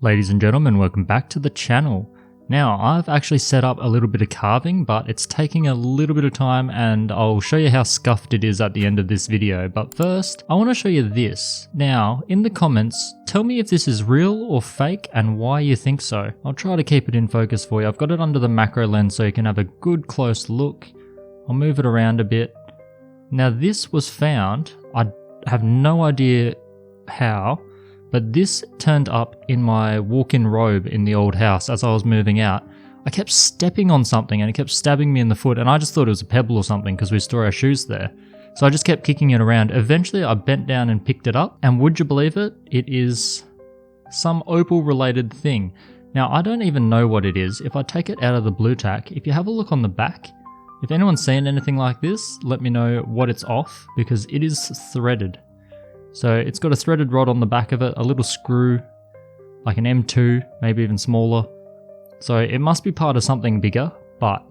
Ladies and gentlemen, welcome back to the channel. Now, I've actually set up a little bit of carving, but it's taking a little bit of time and I'll show you how scuffed it is at the end of this video. But first, I want to show you this. Now, in the comments, tell me if this is real or fake and why you think so. I'll try to keep it in focus for you. I've got it under the macro lens so you can have a good close look. I'll move it around a bit. Now, this was found, I have no idea how, but this turned up in my walk-in robe in the old house as I was moving out. I kept stepping on something and it kept stabbing me in the foot, and I just thought it was a pebble or something because we store our shoes there. So I just kept kicking it around. Eventually I bent down and picked it up, and would you believe it? It is some opal related thing. Now, I don't even know what it is. If I take it out of the blue tack, if you have a look on the back, if anyone's seen anything like this, let me know what it's off, because it is threaded. So it's got a threaded rod on the back of it, a little screw, like an M2, maybe even smaller. So it must be part of something bigger, but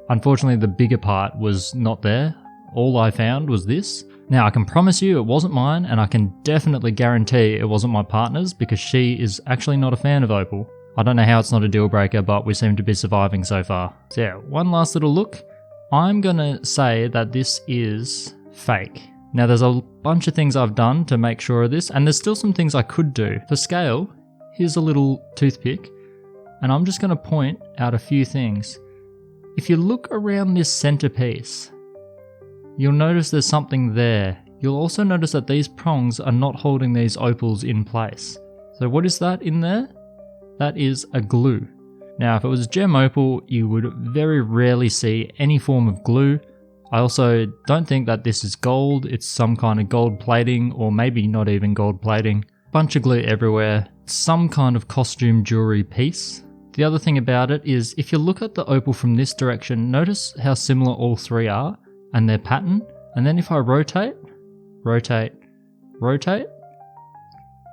unfortunately the bigger part was not there. All I found was this. Now, I can promise you it wasn't mine, and I can definitely guarantee it wasn't my partner's, because she is actually not a fan of opal. I don't know how it's not a deal breaker, but we seem to be surviving so far. So yeah, one last little look. I'm gonna say that this is fake. Now, there's a bunch of things I've done to make sure of this, and there's still some things I could do. For scale, here's a little toothpick, and I'm just going to point out a few things. If you look around this centerpiece, you'll notice there's something there. You'll also notice that these prongs are not holding these opals in place. So what is that in there? That is a glue. Now, if it was gem opal, you would very rarely see any form of glue. I also don't think that this is gold. It's some kind of gold plating, or maybe not even gold plating. Bunch of glue everywhere. Some kind of costume jewelry piece. The other thing about it is, if you look at the opal from this direction, notice how similar all three are and their pattern. And then if I rotate, rotate, rotate,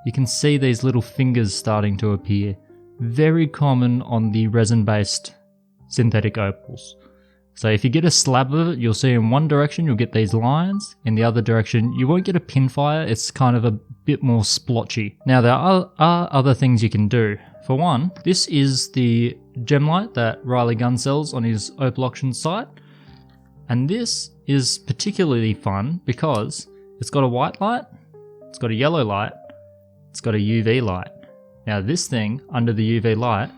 you can see these little fingers starting to appear. Very common on the resin-based synthetic opals. So if you get a slab of it, you'll see in one direction you'll get these lines, in the other direction you won't get a pinfire, it's kind of a bit more splotchy. Now, there are other things you can do. For one, this is the gem light that Riley Gunn sells on his Opal auction site, and this is particularly fun because it's got a white light, it's got a yellow light, it's got a UV light. Now, this thing under the UV light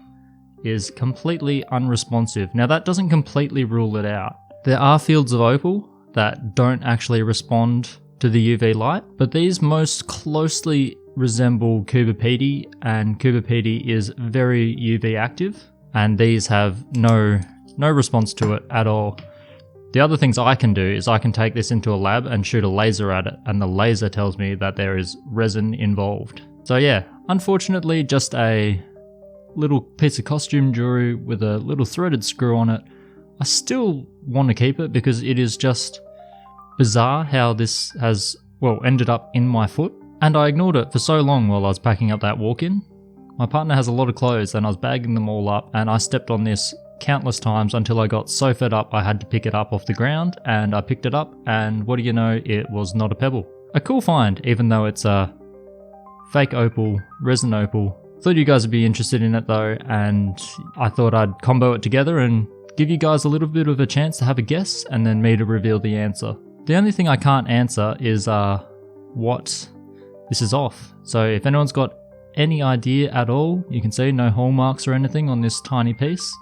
is completely unresponsive. Now, that doesn't completely rule it out. There are fields of opal that don't actually respond to the UV light, but these most closely resemble Cubipede, and Cubipede is very UV active, and these have no response to it at all. The other things I can do is I can take this into a lab and shoot a laser at it, and the laser tells me that there is resin involved. So yeah, unfortunately just a little piece of costume jewelry with a little threaded screw on it. I still want to keep it because it is just bizarre how this has, well, ended up in my foot. And I ignored it for so long while I was packing up that walk-in. My partner has a lot of clothes and I was bagging them all up, and I stepped on this countless times until I got so fed up I had to pick it up off the ground, and I picked it up, and what do you know, it was not a pebble. A cool find, even though it's a fake opal, resin opal. Thought you guys would be interested in it though, and I thought I'd combo it together and give you guys a little bit of a chance to have a guess and then me to reveal the answer. The only thing I can't answer is what this is off. So if anyone's got any idea at all, you can see no hallmarks or anything on this tiny piece.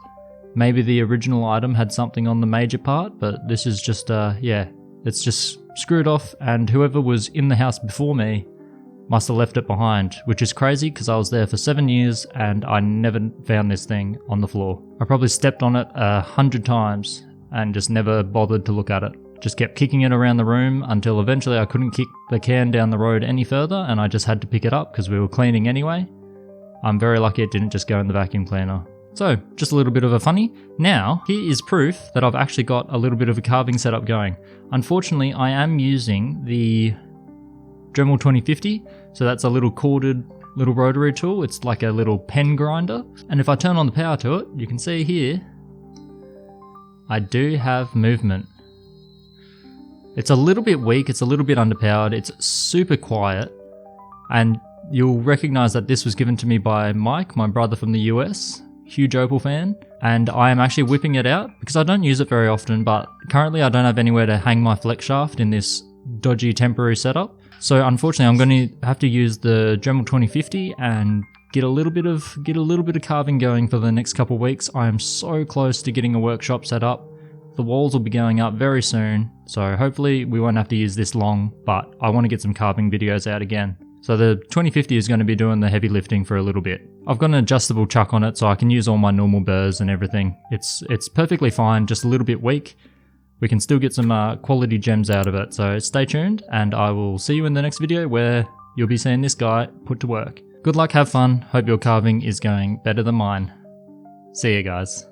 Maybe the original item had something on the major part, but this is just, yeah, it's just screwed off, and whoever was in the house before me must have left it behind, which is crazy because I was there for 7 years and I never found this thing on the floor. I probably stepped on it 100 times and just never bothered to look at it. Just kept kicking it around the room until eventually I couldn't kick the can down the road any further, and I just had to pick it up because we were cleaning anyway. I'm very lucky it didn't just go in the vacuum cleaner. So, just a little bit of a funny. Now, here is proof that I've actually got a little bit of a carving setup going. Unfortunately, I am using the Dremel 2050, so that's a little corded little rotary tool. It's like a little pen grinder, and if I turn on the power to it, you can see here I do have movement. It's a little bit weak, it's a little bit underpowered, it's super quiet, and you'll recognize that this was given to me by Mike, my brother from the US, huge Opal fan, and I am actually whipping it out because I don't use it very often, but currently I don't have anywhere to hang my flex shaft in this dodgy temporary setup. So unfortunately I'm going to have to use the Dremel 2050 and get a little bit of carving going for the next couple of weeks. I am so close to getting a workshop set up. The walls will be going up very soon, so hopefully we won't have to use this long, but I want to get some carving videos out again. So the 2050 is going to be doing the heavy lifting for a little bit. I've got an adjustable chuck on it so I can use all my normal burrs and everything. It's perfectly fine, just a little bit weak. We can still get some quality gems out of it, so stay tuned and I will see you in the next video where you'll be seeing this guy put to work. Good luck, have fun, hope your carving is going better than mine. See you guys.